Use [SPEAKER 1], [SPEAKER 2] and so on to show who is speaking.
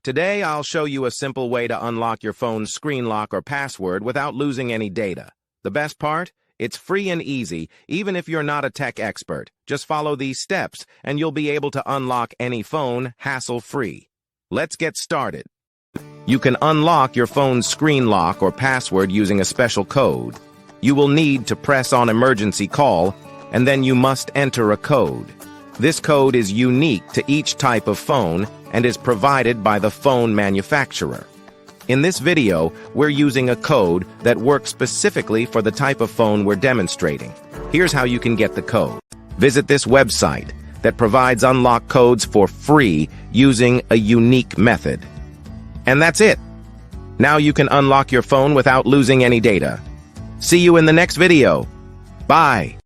[SPEAKER 1] Today, I'll show you a simple way to unlock your phone's screen lock or password without losing any data. The best part? It's free and easy, even if you're not a tech expert. Just follow these steps, and you'll be able to unlock any phone hassle-free. Let's get started. You can unlock your phone's screen lock or password using a special code. You will need to press on emergency call, and then you must enter a code. This code is unique to each type of phone and is provided by the phone manufacturer. In this video, we're using a code that works specifically for the type of phone we're demonstrating. Here's how you can get the code. Visit this website that provides unlock codes for free using a unique method. And that's it. Now you can unlock your phone without losing any data. See you in the next video. Bye.